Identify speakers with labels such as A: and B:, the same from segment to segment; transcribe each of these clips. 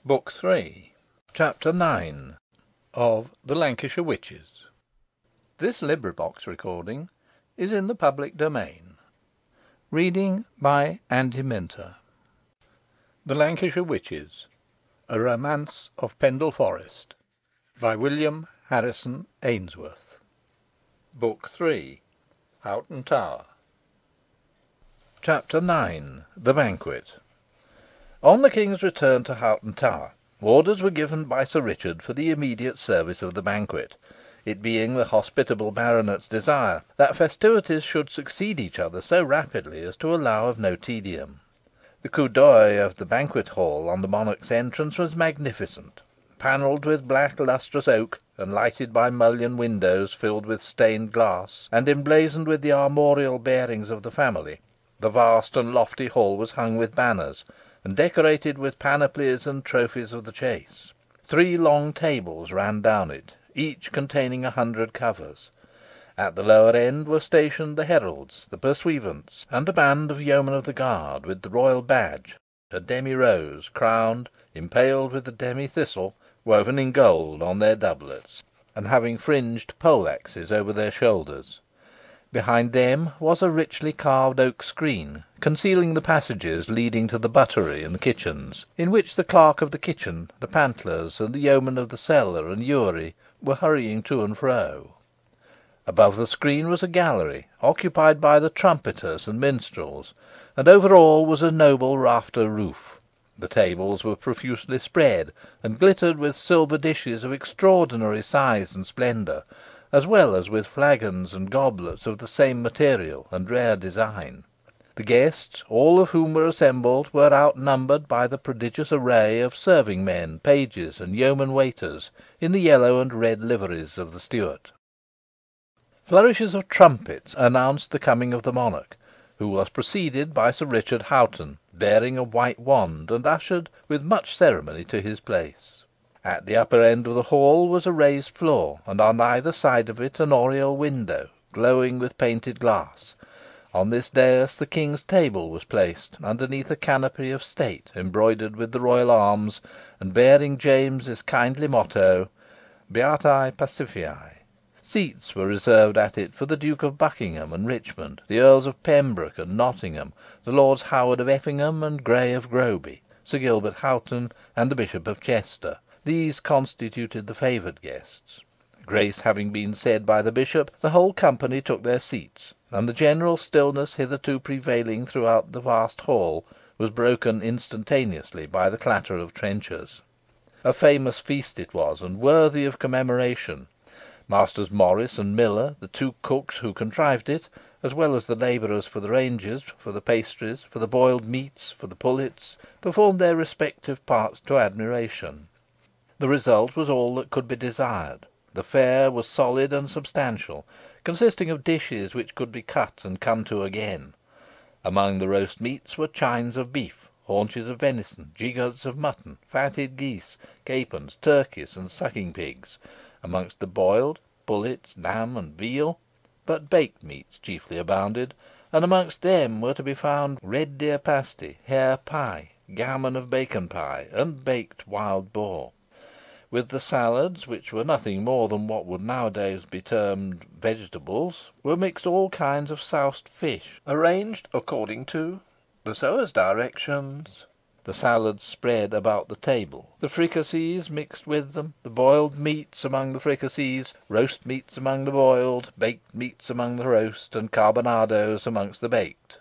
A: Book 3, Chapter 9 of the Lancashire Witches. This recording is in the public domain. Reading by Andy Minter. The Lancashire Witches, a Romance of Pendle Forest, by William Harrison Ainsworth. Book 3, Houghton Tower. Chapter 9. The Banquet. On the King's return to Houghton Tower, orders were given by Sir Richard for the immediate service of the banquet, it being the hospitable baronet's desire that festivities should succeed each other so rapidly as to allow of no tedium. The coup d'oeil of the banquet hall on the monarch's entrance was magnificent, panelled with black lustrous oak, and lighted by mullioned windows filled with stained glass, and emblazoned with the armorial bearings of the family. The vast and lofty hall was hung with banners, and decorated with panoplies and trophies of the chase. 3 long tables ran down it, each containing 100 covers. At the lower end were stationed the heralds, the pursuivants, and a band of yeomen of the guard, with the royal badge, a demi-rose, crowned, impaled with a demi-thistle, woven in gold, on their doublets, and having fringed pole-axes over their shoulders. Behind them was a richly carved oak screen, concealing the passages leading to the buttery and kitchens, in which the clerk of the kitchen, the pantlers, and the yeomen of the cellar and ewery were hurrying to and fro. Above the screen was a gallery, occupied by the trumpeters and minstrels, and over all was a noble rafter roof. The tables were profusely spread, and glittered with silver dishes of extraordinary size and splendour, as well as with flagons and goblets of the same material and rare design. The guests, all of whom were assembled, were outnumbered by the prodigious array of serving men, pages, and yeomen waiters, in the yellow and red liveries of the Stuart. Flourishes of trumpets announced the coming of the monarch, who was preceded by Sir Richard Houghton, bearing a white wand, and ushered with much ceremony to his place. At the upper end of the hall was a raised floor, and on either side of it an oriel window, glowing with painted glass. On this dais the King's table was placed, underneath a canopy of state embroidered with the royal arms, and bearing James's kindly motto, Beatae Pacificae. Seats were reserved at it for the Duke of Buckingham and Richmond, the Earls of Pembroke and Nottingham, the Lords Howard of Effingham and Grey of Groby, Sir Gilbert Houghton, and the Bishop of Chester. These constituted the favoured guests. Grace having been said by the bishop, the whole company took their seats, and the general stillness hitherto prevailing throughout the vast hall was broken instantaneously by the clatter of trenchers. A famous feast it was, and worthy of commemoration. Masters Morris and Miller, the 2 cooks who contrived it, as well as the labourers for the ranges, for the pastries, for the boiled meats, for the pullets, performed their respective parts to admiration. The result was all that could be desired. The fare was solid and substantial, consisting of dishes which could be cut and come to again. Among the roast meats were chines of beef, haunches of venison, gigots of mutton, fatted geese, capons, turkeys, and sucking pigs. Amongst the boiled, pullets, lamb, and veal, but baked meats chiefly abounded, and amongst them were to be found red deer pasty, hare pie, gammon of bacon pie, and baked wild boar. With the salads, which were nothing more than what would nowadays be termed vegetables, were mixed all kinds of soused fish, arranged according to the sewer's directions. The salads spread about the table, the fricassees mixed with them, the boiled meats among the fricassees, roast meats among the boiled, baked meats among the roast, and carbonadoes amongst the baked.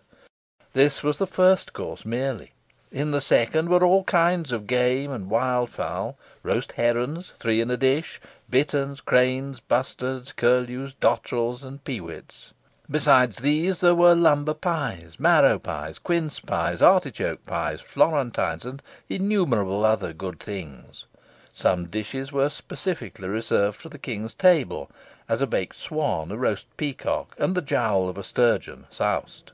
A: This was the first course merely. In the second were all kinds of game and wild fowl, roast herons, 3 in a dish, bitterns, cranes, bustards, curlews, dotterels, and peewits. Besides these, there were lumber pies, marrow pies, quince pies, artichoke pies, florentines, and innumerable other good things. Some dishes were specifically reserved for the King's table, as a baked swan, a roast peacock, and the jowl of a sturgeon, soused.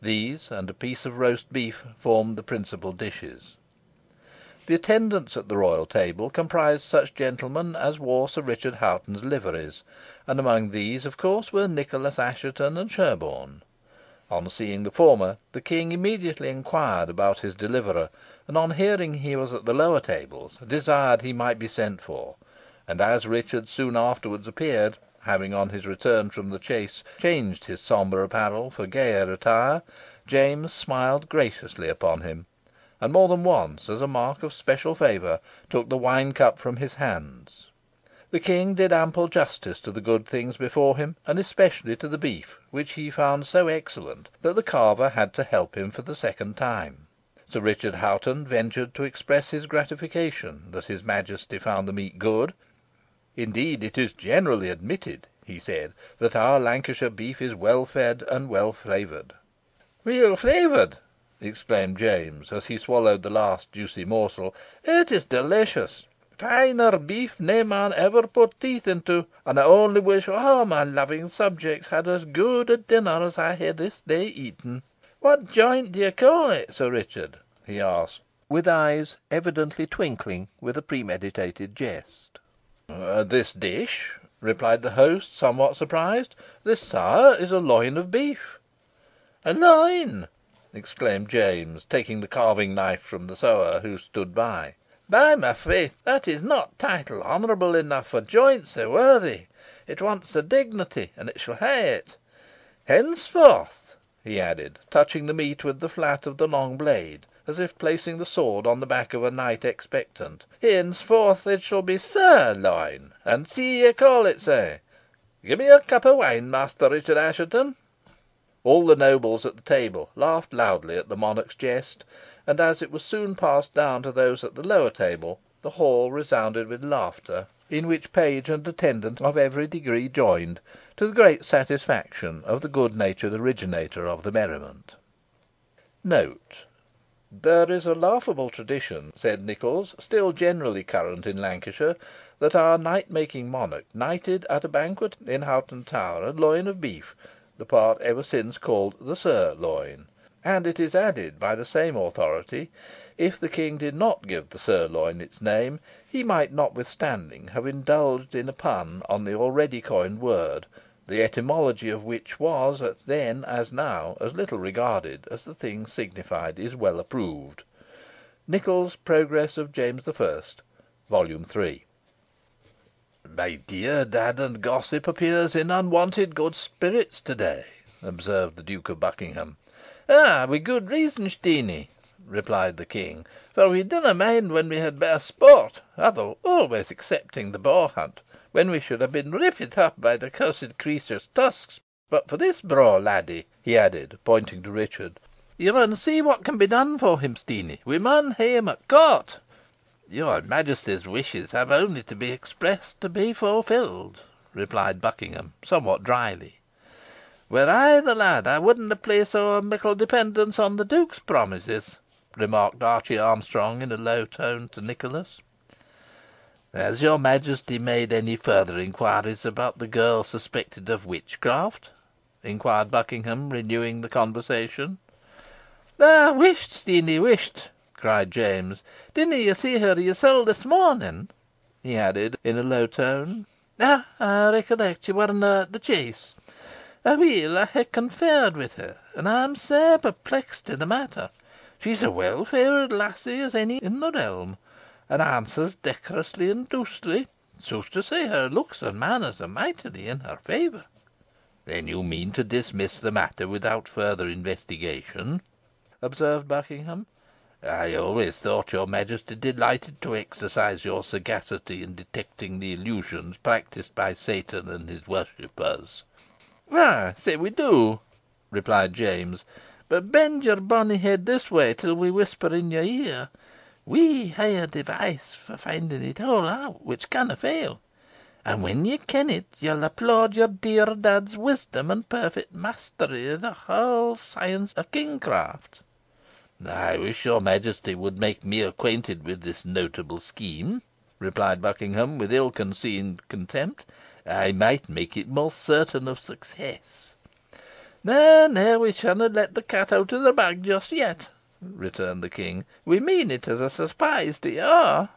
A: These, and a piece of roast beef, formed the principal dishes. The attendants at the royal table comprised such gentlemen as wore Sir Richard Houghton's liveries, and among these, of course, were Nicholas Assheton and Sherborne. On seeing the former, the king immediately inquired about his deliverer, and on hearing he was at the lower tables, desired he might be sent for; and as Richard soon afterwards appeared, having on his return from the chase changed his sombre apparel for gayer attire, James smiled graciously upon him, and more than once, as a mark of special favour, took the wine cup from his hands. The king did ample justice to the good things before him, and especially to the beef, which he found so excellent that the carver had to help him for the second time. Sir Richard Hoghton ventured to express his gratification that his Majesty found the meat good. "Indeed, it is generally admitted," he said, "that our Lancashire beef is well fed and well flavoured." "Weel flavoured!" exclaimed James, as he swallowed the last juicy morsel. "It is delicious. Finer beef nae man ever put teeth into, and I only wish all my loving subjects had as good a dinner as I hae this day eaten. What joint do you call it, Sir Richard?" he asked, with eyes evidently twinkling with a premeditated jest. "This dish," replied the host, somewhat surprised, "this, sire, is a loin of beef." "A loin!" exclaimed James, taking the carving knife from the sewer, who stood by. "By my faith, that is not title honourable enough for joint so worthy. It wants a dignity, and it shall hae it. Henceforth," he added, touching the meat with the flat of the long blade, as if placing the sword on the back of a knight expectant, "henceforth it shall be sirloin, and see ye call it sae. Give me a cup of wine, Master Richard Assheton." All the nobles at the table laughed loudly at the monarch's jest, and as it was soon passed down to those at the lower table, the hall resounded with laughter, in which page and attendant of every degree joined, to the great satisfaction of the good natured originator of the merriment. Note. There is a laughable tradition, said Nichols, still generally current in Lancashire, that our night making monarch knighted at a banquet in Hoghton Tower a loin of beef, the part ever since called the sirloin; and it is added by the same authority, if the king did not give the sirloin its name, he might notwithstanding have indulged in a pun on the already coined word, the etymology of which was, then as now, as little regarded as the thing signified is well approved. Nichols' Progress of James I, Volume 3. "My dear dad and gossip appears in unwonted good spirits to day," observed the Duke of Buckingham. "Ah, wi' good reason, Steenie," replied the king, "for we didna mind when we had better sport, although always excepting the boar hunt, when we should have been rippit up by the cursed creature's tusks. But for this braw laddie," he added, pointing to Richard, "ye maun see what can be done for him, Steenie. We maun hae him at court." "Your Majesty's wishes have only to be expressed to be fulfilled," replied Buckingham, somewhat drily. "Were I the lad, I wadna place ower mickle dependence on the Duke's promises," remarked Archie Armstrong, in a low tone, to Nicholas. "Has your Majesty made any further inquiries about the girl suspected of witchcraft?" inquired Buckingham, renewing the conversation. "Ah, whisht, Steenie, whisht!" cried James. "Didna ye see her yoursel this morning?" he added, in a low tone. "Ah, I recollect ye werena at the chase. Aweel, I hae conferred with her, and I'm sair perplexed in the matter. She's a well favoured lassie as any in the realm, and answers decorously and doucely. Sooth to say, her looks and manners are mightily in her favour." "Then you mean to dismiss the matter without further investigation?" observed Buckingham. "I always thought your Majesty delighted to exercise your sagacity in detecting the illusions practised by Satan and his worshippers." "Ay, sae we do," replied James; "but bend your bonny head this way till we whisper in your ear. We hae a device for finding it all out, which canna fail, and when ye ken it, ye'll applaud your dear dad's wisdom and perfect mastery of the whole science of kingcraft." "I wish your Majesty would make me acquainted with this notable scheme," replied Buckingham, with ill concealed contempt. "I might make it more certain of success." "Na, na, we shanna let the cat out of the bag just yet," returned the king. "We mean it as a surprise to you."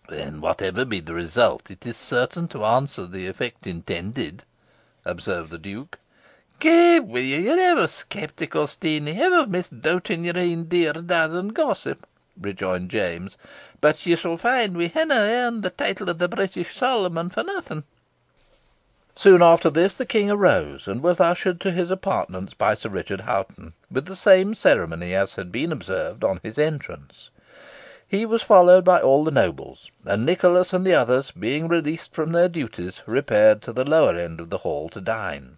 A: "Then, whatever be the result, it is certain to answer the effect intended," observed the Duke.
B: Gabe wi' you, you're ever sceptical, Steenie, ever misdoubting your ain dear dad and gossip," rejoined James; "but you shall find we hinna earned the title of the British Solomon for nothing." Soon after this the King arose, and was ushered to his apartments by Sir Richard Hoghton, with the same ceremony as had been observed on his entrance. He was followed by all the nobles, and Nicholas and the others, being released from their duties, repaired to the lower end of the hall to dine.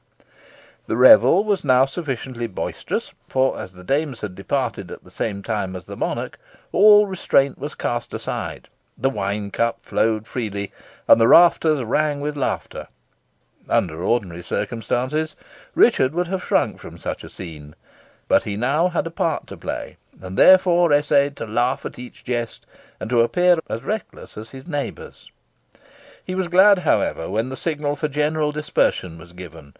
B: The revel was now sufficiently boisterous, for, as the dames had departed at the same time as the monarch, all restraint was cast aside, the wine cup flowed freely, and the rafters rang with laughter. Under ordinary circumstances, Richard would have shrunk from such a scene, but he now had a part to play, and therefore essayed to laugh at each jest, and to appear as reckless as his neighbours. He was glad, however, when the signal for general dispersion was given,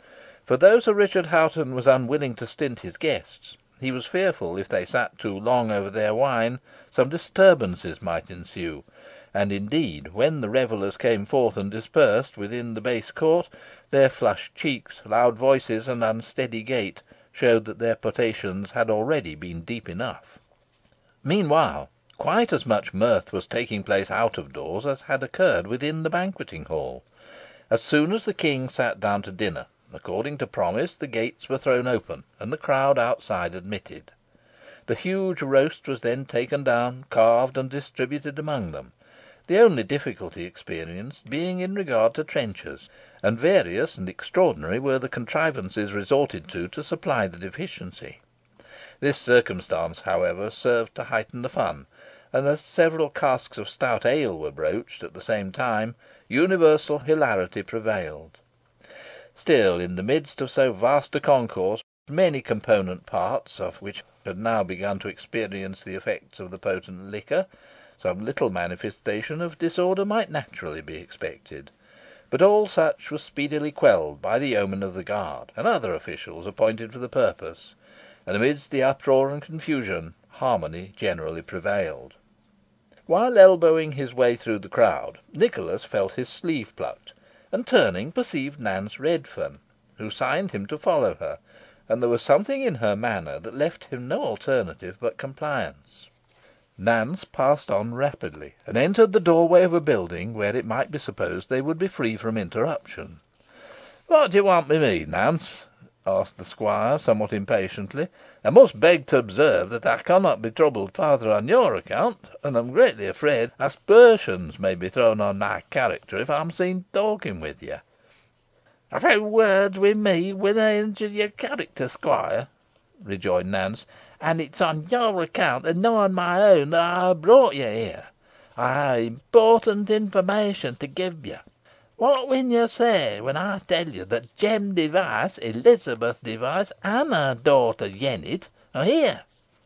B: for though Sir Richard Hoghton was unwilling to stint his guests, he was fearful, if they sat too long over their wine, some disturbances might ensue, and indeed, when the revellers came forth and dispersed within the base court, their flushed cheeks, loud voices, and unsteady gait, showed that their potations had already been deep enough. Meanwhile, quite as much mirth was taking place out of doors as had occurred within the banqueting hall. As soon as the King sat down to dinner, according to promise, the gates were thrown open, and the crowd outside admitted. The huge roast was then taken down, carved, and distributed among them, the only difficulty experienced being in regard to trenchers, and various and extraordinary were the contrivances resorted to supply the deficiency. This circumstance, however, served to heighten the fun, and as several casks of stout ale were broached at the same time, universal hilarity prevailed. Still, in the midst of so vast a concourse, many component parts, of which had now begun to experience the effects of the potent liquor, some little manifestation of disorder might naturally be expected, but all such was speedily quelled by the yeomen of the guard, and other officials appointed for the purpose, and amidst the uproar and confusion, harmony generally prevailed. While elbowing his way through the crowd, Nicholas felt his sleeve plucked, and turning, perceived Nance Redferne, who signed him to follow her, and there was something in her manner that left him no alternative but compliance. Nance passed on rapidly, and entered the doorway of a building where it might be supposed they would be free from interruption. "What do you want with me, Nance?" asked the squire, somewhat impatiently. "I must beg to observe that I cannot be troubled farther on your account, and am greatly afraid aspersions may be thrown on my character if I am seen talking with you." "A few words wi' me winna injure your character, squire," rejoined Nance, "and it's on your account, and not on my own, that I have brought you here. I have important information to give you. What will you say when I tell you that Jem Device, Elizabeth Device, and her daughter Jennet are here,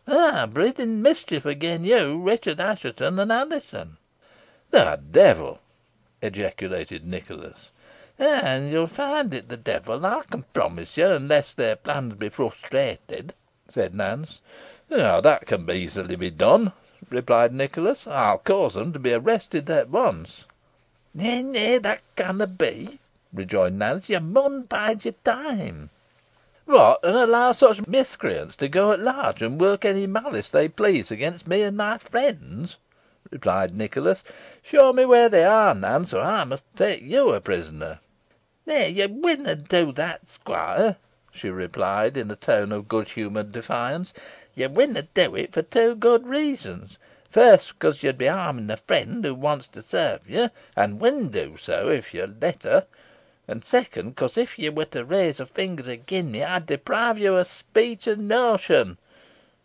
B: breeding mischief against you, Richard Assheton, and Alizon?"
A: "The devil!" ejaculated Nicholas.
B: "And you'll find it the devil, I can promise you, unless their plans be frustrated," said Nance.
A: "That can easily be done," replied Nicholas. "I'll cause them to be arrested at once."
B: "Nay, that canna be," rejoined Nance. "You mun bide your time."
A: "What, and allow such miscreants to go at large, and work any malice they please against me and my friends?" replied Nicholas. "Show me where they are, Nance, or I must take you a prisoner."
B: "Nay, you winna do that, squire," she replied, in a tone of good humoured defiance. "You winna do it for two good reasons. First, because you'd be harming a friend who wants to serve you, and will do so if you let her; and second, because if you were to raise a finger agin me, I'd deprive you of speech and notion.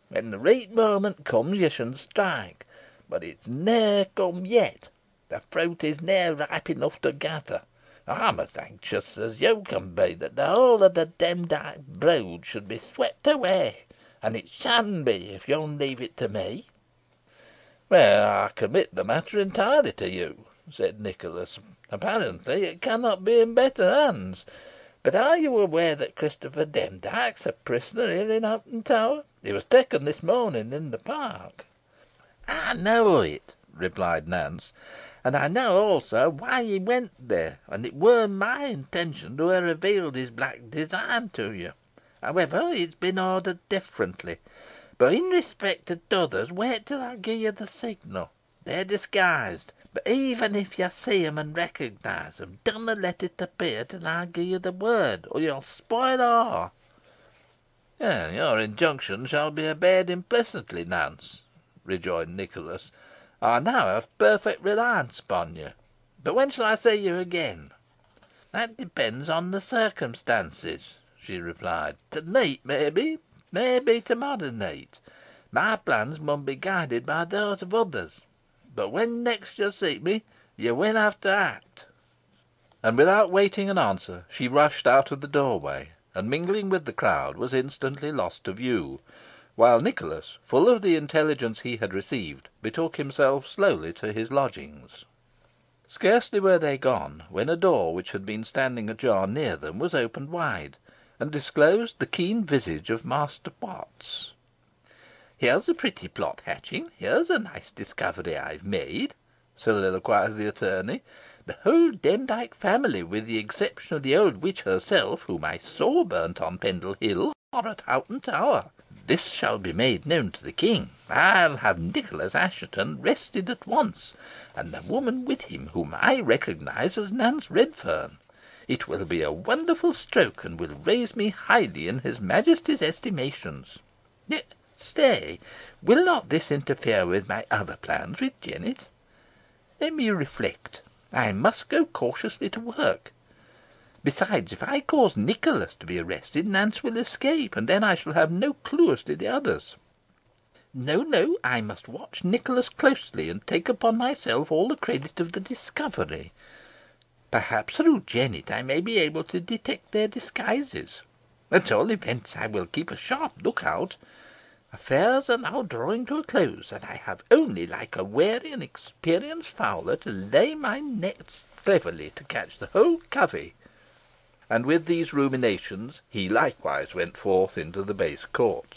B: When the reet moment comes, you shan strike, but it's ne'er come yet. The fruit is ne'er ripe enough to gather. I'm as anxious as you can be that the whole of the Demdike brood should be swept away, and it shan be if you'll leave it to me."
A: "Well, I commit the matter entirely to you," said Nicholas.
B: "Apparently it cannot be in better hands. But are you aware that Christopher Demdike's a prisoner here in Hoghton Tower? He was taken this morning in the park." "I know it," replied Nance, "and I know also why he went there, and it were my intention to ha' revealed his black design to you. However, it's been ordered differently. But in respect to t'others, wait till I give you the signal. They're disguised, but even if you see 'em and recognise 'em, dunna let it appear till I give you the word, or you'll spoil all." "Your injunction shall be obeyed implicitly, Nance," rejoined Nicholas. "I now have perfect reliance upon you. But when shall I see you again?" "That depends on the circumstances," she replied. "To neet, maybe to morrow neet. My plans mun be guided by those of others. But when next you seek me, you will have to act." And without waiting an answer, she rushed out of the doorway, and mingling with the crowd, was instantly lost to view, while Nicholas, full of the intelligence he had received, betook himself slowly to his lodgings. Scarcely were they gone, when a door which had been standing ajar near them was opened wide, and disclosed the keen visage of Master Potts. "Here's a pretty plot hatching. Here's a nice discovery I've made," soliloquised the attorney. "The whole Demdike family, with the exception of the old witch herself, whom I saw burnt on Pendle Hill, are at Hoghton Tower. This shall be made known to the King. I'll have Nicholas Assheton arrested at once, and the woman with him, whom I recognise as Nance Redferne. It will be a wonderful stroke, and will raise me highly in his Majesty's estimations. Yet, stay, will not this interfere with my other plans with Jennet? Let me reflect. I must go cautiously to work. Besides, if I cause Nicholas to be arrested, Nance will escape, and then I shall have no clue as to the others. No, I must watch Nicholas closely, and take upon myself all the credit of the discovery. Perhaps through Jennet I may be able to detect their disguises. At all events, I will keep a sharp look out. Affairs are now drawing to a close, and I have only, like a wary and experienced fowler, to lay my nets cleverly to catch the whole covey." And with these ruminations he likewise went forth into the base court.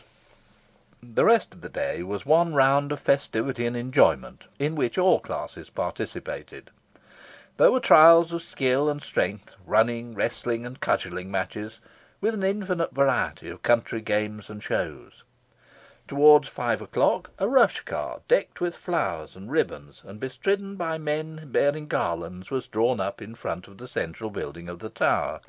B: The rest of the day was one round of festivity and enjoyment, in which all classes participated. There were trials of skill and strength, running, wrestling, and cudgelling matches, with an infinite variety of country games and shows. Towards 5 o'clock, a rush car, decked with flowers and ribbons, and bestridden by men bearing garlands, was drawn up in front of the central building of the tower,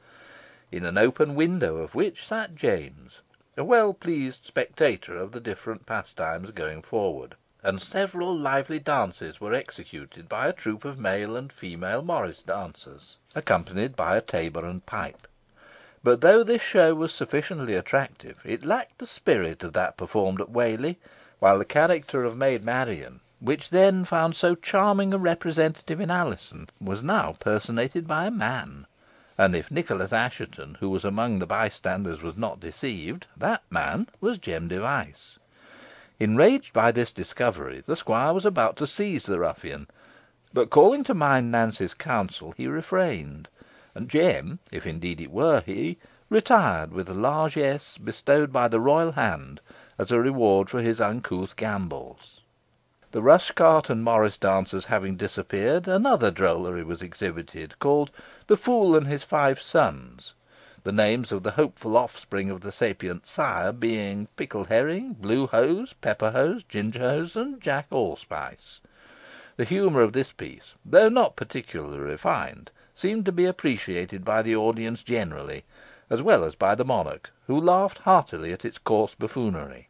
B: in an open window of which sat James, a well pleased spectator of the different pastimes going forward, and several lively dances were executed by a troop of male and female morris dancers, accompanied by a tabor and pipe. But though this show was sufficiently attractive, it lacked the spirit of that performed at Whalley, while the character of Maid Marian, which then found so charming a representative in Alizon, was now personated by a man. And if Nicholas Assheton, who was among the bystanders, was not deceived, that man was Jem Device. Enraged by this discovery, the squire was about to seize the ruffian, but calling to mind Nance's counsel, he refrained, and Jem, if indeed it were he, retired with the largesse bestowed by the royal hand as a reward for his uncouth gambols. The rush cart and morris dancers having disappeared, another drollery was exhibited, called "The Fool and his 5 Sons," the names of the hopeful offspring of the sapient sire being Pickle Herring, Blue Hose, Pepper Hose, Ginger Hose, and Jack Allspice. The humour of this piece, though not particularly refined, seemed to be appreciated by the audience generally, as well as by the monarch, who laughed heartily at its coarse buffoonery.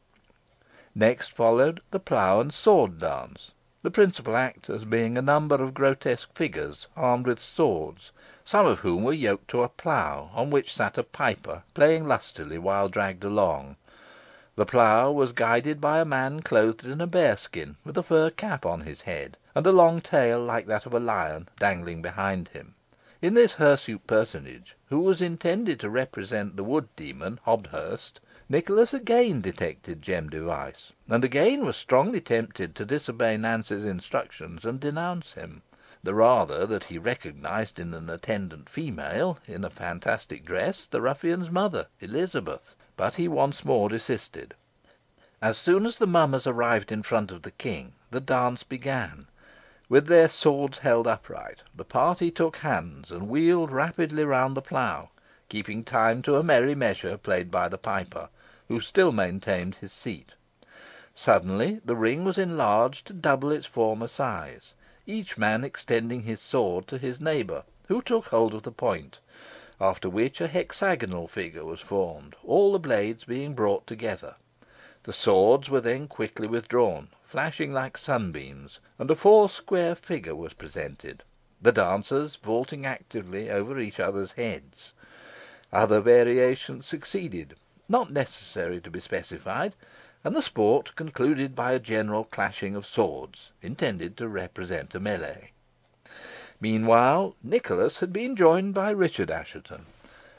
B: Next followed the plough and sword dance, the principal actors being a number of grotesque figures armed with swords, some of whom were yoked to a plough, on which sat a piper, playing lustily while dragged along. The plough was guided by a man clothed in a bearskin, with a fur cap on his head, and a long tail like that of a lion dangling behind him. In this hirsute personage, who was intended to represent the wood demon Hobthurst, Nicholas again detected Jem Device, and again was strongly tempted to disobey Nance's instructions and denounce him, the rather that he recognised in an attendant female, in a fantastic dress, the ruffian's mother, Elizabeth. But he once more desisted. As soon as the mummers arrived in front of the King, the dance began. With their swords held upright, the party took hands and wheeled rapidly round the plough,
A: keeping time to a merry measure played by the piper, who still maintained his seat. Suddenly the ring was enlarged to double its former size, each man extending his sword to his neighbour, who took hold of the point, after which a hexagonal figure was formed, all the blades being brought together. The swords were then quickly withdrawn, flashing like sunbeams, and a foursquare figure was presented, the dancers vaulting actively over each other's heads. Other variations succeeded, not necessary to be specified, and the sport concluded by a general clashing of swords, intended to represent a melee. Meanwhile, Nicholas had been joined by Richard Assheton,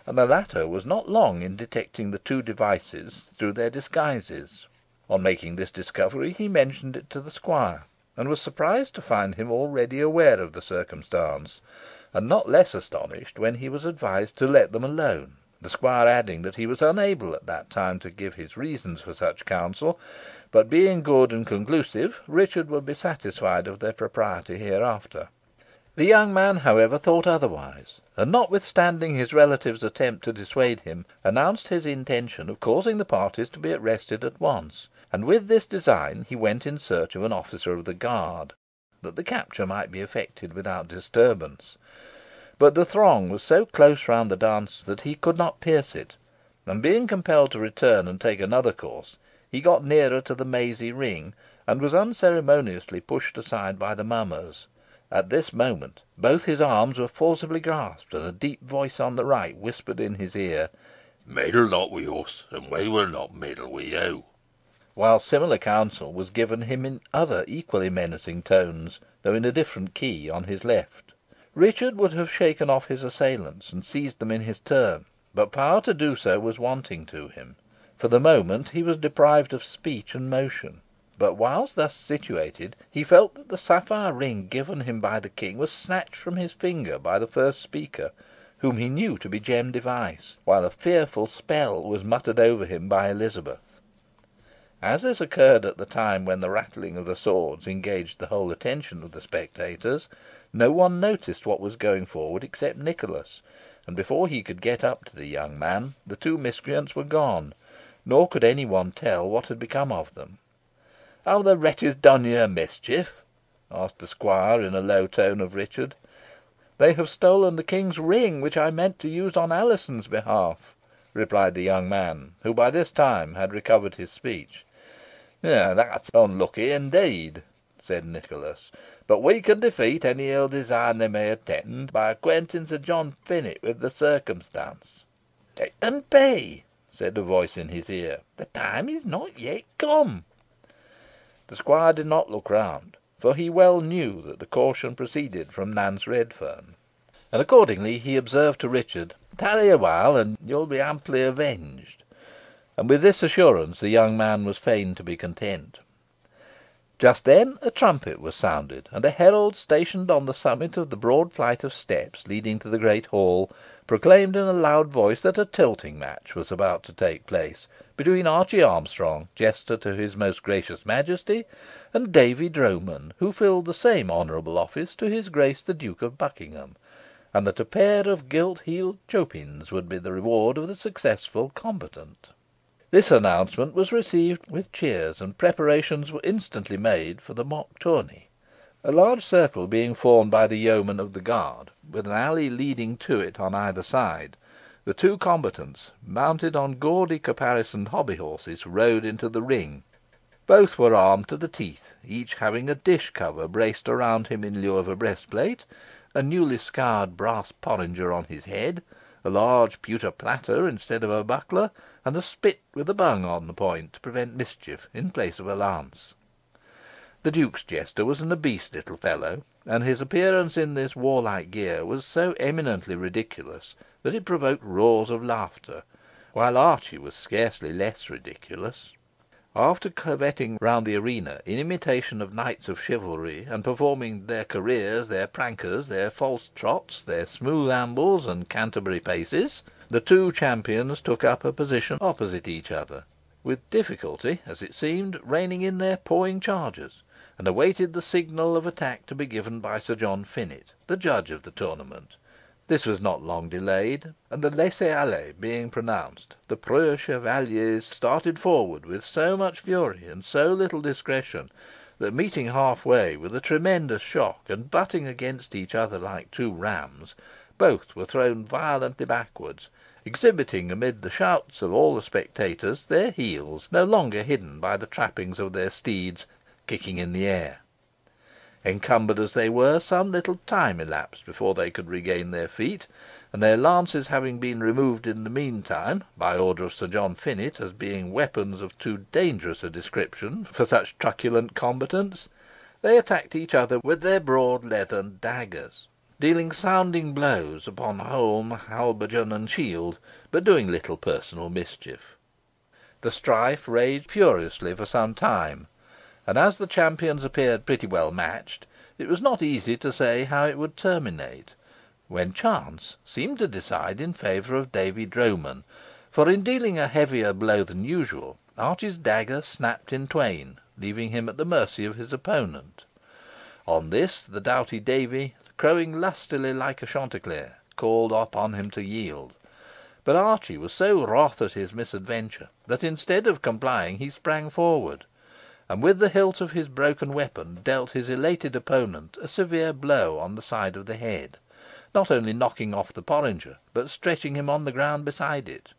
A: and the latter was not long in detecting the two devices through their disguises. On making this discovery, he mentioned it to the squire, and was surprised to find him already aware of the circumstance, and not less astonished when he was advised to let them alone, the squire adding that he was unable at that time to give his reasons for such counsel, but being good and conclusive, Richard would be satisfied of their propriety hereafter. The young man, however, thought otherwise, and, notwithstanding his relative's attempt to dissuade him, announced his intention of causing the parties to be arrested at once, and with this design he went in search of an officer of the guard, that the capture might be effected without disturbance. But the throng was so close round the dance that he could not pierce it, and being compelled to return and take another course, he got nearer to the mazy ring, and was unceremoniously pushed aside by the mummers. At this moment both his arms were forcibly grasped, and a deep voice on the right whispered in his ear, "Meddle not with us, and we will not meddle with you," while similar counsel was given him in other equally menacing tones, though in a different key, on his left. Richard would have shaken off his assailants and seized them in his turn, but power to do so was wanting to him. For the moment he was deprived of speech and motion, but whilst thus situated, he felt that the sapphire ring given him by the king was snatched from his finger by the first speaker, whom he knew to be Jem Device, while a fearful spell was muttered over him by Elizabeth. As this occurred at the time when the rattling of the swords engaged the whole attention of the spectators, no one noticed what was going forward except Nicholas, and before he could get up to the young man, the two miscreants were gone, nor could any one tell what had become of them. "Have the wretches done you a mischief?" asked the squire, in a low tone, of Richard. "They have stolen the king's ring, which I meant to use on Alizon's behalf," replied the young man, who by this time had recovered his speech. "That's unlucky, indeed," said Nicholas; "but we can defeat any ill design they may intend by acquainting Sir John Finett with the circumstance." "Let them be," said a voice in his ear. "The time is not yet come." The squire did not look round, for he well knew that the caution proceeded from Nance Redferne, and accordingly he observed to Richard, "Tarry a while, and you will be amply avenged." And with this assurance the young man was fain to be content. Just then a trumpet was sounded, and a herald stationed on the summit of the broad flight of steps leading to the great hall proclaimed in a loud voice that a tilting match was about to take place between Archie Armstrong, jester to his most gracious Majesty, and Davy Droman, who filled the same honourable office to his Grace the Duke of Buckingham, and that a pair of gilt-heeled chopins would be the reward of the successful combatant. This announcement was received with cheers, and preparations were instantly made for the mock tourney. A large circle being formed by the yeomen of the guard, with an alley leading to it on either side, the two combatants, mounted on gaudy caparisoned hobby horses, rode into the ring. Both were armed to the teeth, each having a dish cover braced around him in lieu of a breastplate, a newly scoured brass porringer on his head, a large pewter platter instead of a buckler, and a spit with a bung on the point to prevent mischief, in place of a lance. The Duke's jester was an obese little fellow, and his appearance in this warlike gear was so eminently ridiculous that it provoked roars of laughter, while Archie was scarcely less ridiculous. After curvetting round the arena in imitation of knights of chivalry, and performing their careers, their prankers, their false trots, their smooth ambles, and Canterbury paces, the two champions took up a position opposite each other, with difficulty, as it seemed, reining in their pawing charges, and awaited the signal of attack to be given by Sir John Finett, the judge of the tournament, This was not long delayed, and the laissez-aller being pronounced, the preux chevaliers started forward with so much fury and so little discretion, that, meeting half way with a tremendous shock, and butting against each other like two rams, both were thrown violently backwards, exhibiting, amid the shouts of all the spectators, their heels, no longer hidden by the trappings of their steeds, kicking in the air. Encumbered as they were, some little time elapsed before they could regain their feet, and their lances having been removed in the meantime, by order of Sir John Finett, as being weapons of too dangerous a description for such truculent combatants, they attacked each other with their broad leathern daggers, dealing sounding blows upon helm, halberdion, and shield, but doing little personal mischief. The strife raged furiously for some time, and as the champions appeared pretty well matched, it was not easy to say how it would terminate, when chance seemed to decide in favour of Davy Droman, for in dealing a heavier blow than usual, Archie's dagger snapped in twain, leaving him at the mercy of his opponent. On this the doughty Davy, crowing lustily like a chanticleer, called upon him to yield, but Archie was so wroth at his misadventure, that instead of complying he sprang forward, and with the hilt of his broken weapon dealt his elated opponent a severe blow on the side of the head, not only knocking off the porringer, but stretching him on the ground beside it.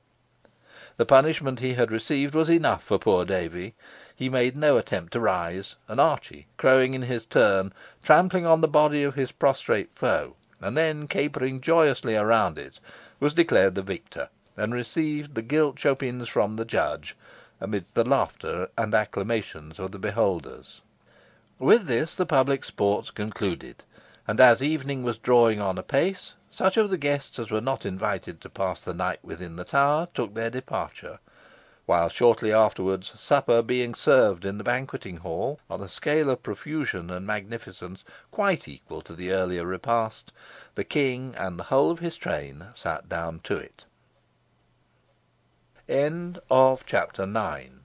A: The punishment he had received was enough for poor Davy. He made no attempt to rise, and Archie, crowing in his turn, trampling on the body of his prostrate foe, and then capering joyously around it, was declared the victor, and received the gilt chopines from the judge, amidst the laughter and acclamations of the beholders. With this the public sports concluded, and as evening was drawing on apace, such of the guests as were not invited to pass the night within the tower took their departure, while shortly afterwards, supper being served in the banqueting hall, on a scale of profusion and magnificence quite equal to the earlier repast, the King and the whole of his train sat down to it. Chapter 9.